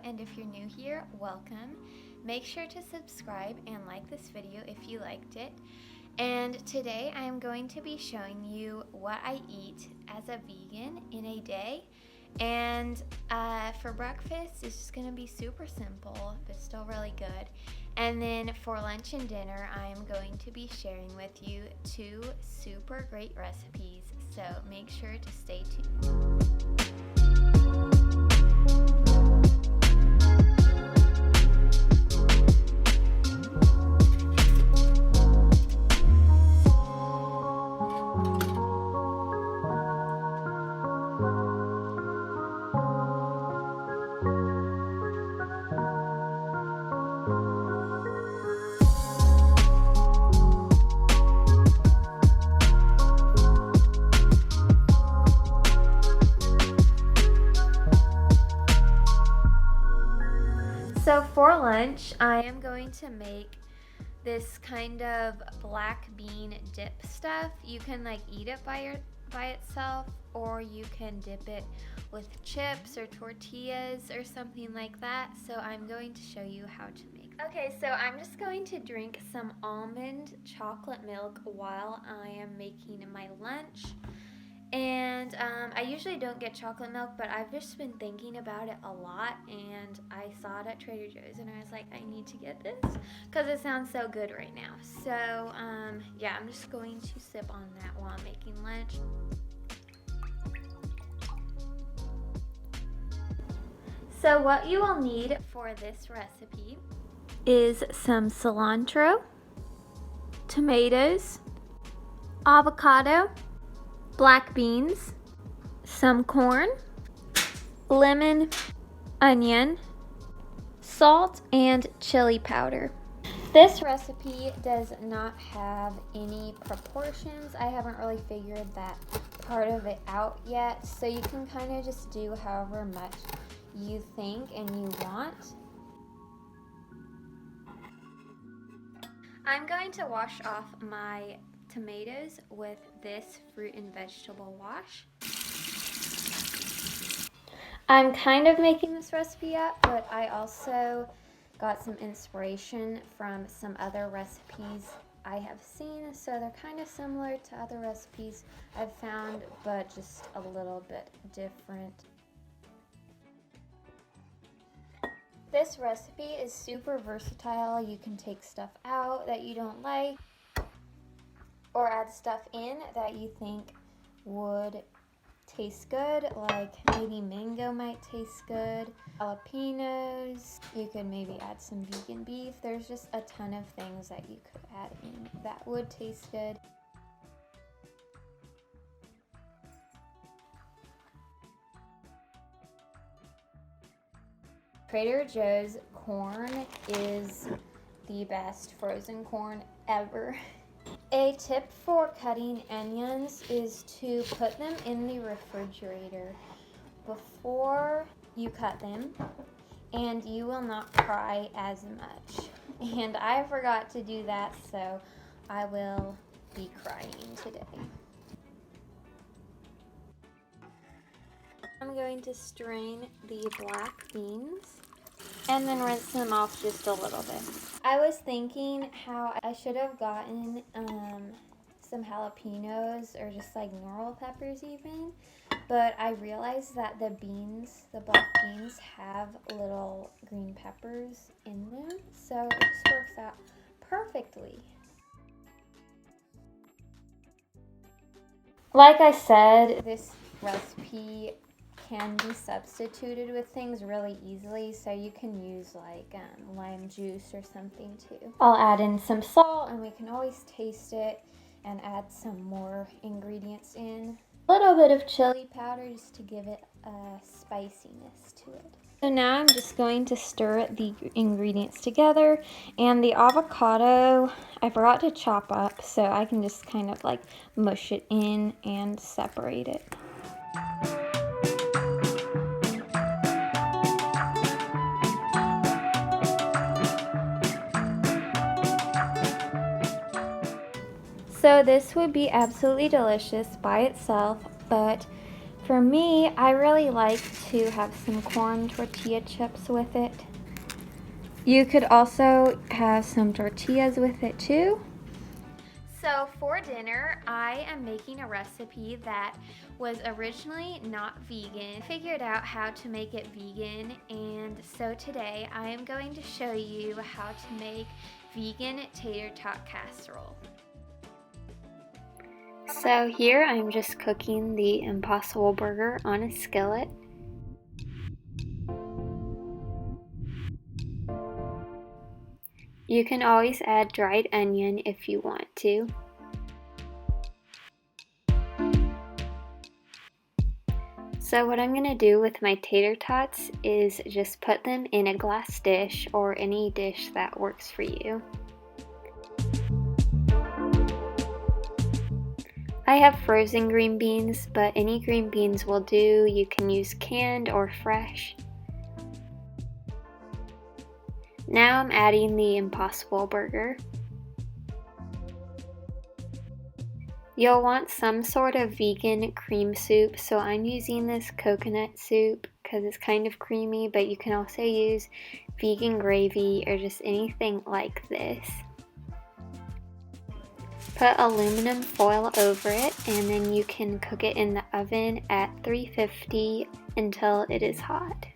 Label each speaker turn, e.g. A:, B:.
A: and if you're new here, welcome. Make sure to subscribe and like this video if you liked it. And today I am going to be showing you what I eat as a vegan in a day. And for breakfast, it's just going to be super simple, but still really good. And then for lunch and dinner, I am going to be sharing with you 2 super great recipes. So make sure to stay tuned. So for lunch, I am going to make this kind of black bean dip stuff. You can like eat it by itself, or you can dip it with chips or tortillas or something like that. So I'm going to show you how to make it. Okay, so I'm just going to drink some almond chocolate milk while I am making my lunch. And I usually don't get chocolate milk, but I've just been thinking about it a lot, and I saw it at Trader Joe's and I was like, I need to get this because it sounds so good right now. So yeah, I'm just going to sip on that while I'm making lunch. So what you will need for this recipe is some cilantro, tomatoes, avocado, black beans, some corn, lemon, onion, salt, and chili powder. This recipe does not have any proportions. I haven't really figured that part of it out yet, so you can kind of just do however much you think and you want. I'm going to wash off my tomatoes with this fruit and vegetable wash. I'm kind of making this recipe up, but I also got some inspiration from some other recipes I have seen, so they're kind of similar to other recipes I've found, but just a little bit different. This recipe is super versatile. You can take stuff out that you don't like, or add stuff in that you think would taste good, like maybe mango might taste good, jalapenos, you could maybe add some vegan beef. There's just a ton of things that you could add in that would taste good. Trader Joe's corn is the best frozen corn ever. A tip for cutting onions is to put them in the refrigerator before you cut them, and you will not cry as much. And I forgot to do that, so I will be crying today. I'm going to strain the black beans and then rinse them off just a little bit. I was thinking how I should have gotten some jalapenos or just like normal peppers even, but I realized that the black beans have little green peppers in them, so it just works out perfectly. Like I said, this recipe can be substituted with things really easily, so you can use like lime juice or something too. I'll add in some salt, and we can always taste it and add some more ingredients in. A little bit of chili powder just to give it a spiciness to it. So now I'm just going to stir the ingredients together, and the avocado I forgot to chop up, so I can just kind of like mush it in and separate it. So this would be absolutely delicious by itself, but For me, I really like to have some corn tortilla chips with it. You could also have some tortillas with it too. So for dinner, I am making a recipe that was originally not vegan. I figured out how to make it vegan, and so today I am going to show you how to make vegan tater tot casserole. So here I'm just cooking the Impossible Burger on a skillet. You can always add dried onion if you want to. So what I'm going to do with my tater tots is just put them in a glass dish or any dish that works for you. I have frozen green beans, but any green beans will do. You can use canned or fresh. Now I'm adding the Impossible Burger. You'll want some sort of vegan cream soup, so I'm using this coconut soup because it's kind of creamy, but you can also use vegan gravy or just anything like this. Put aluminum foil over it, and then you can cook it in the oven at 350 until it is hot.